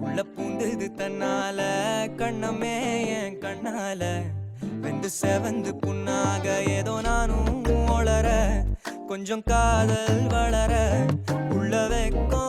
உள்ள பூந்தது தன்னால கண்ணமே என் கண்ணால வெந்து செவந்து புண்ணாக ஏதோ நானும் ஒளர கொஞ்சம் காதல் வளர உள்ள வெக்கம்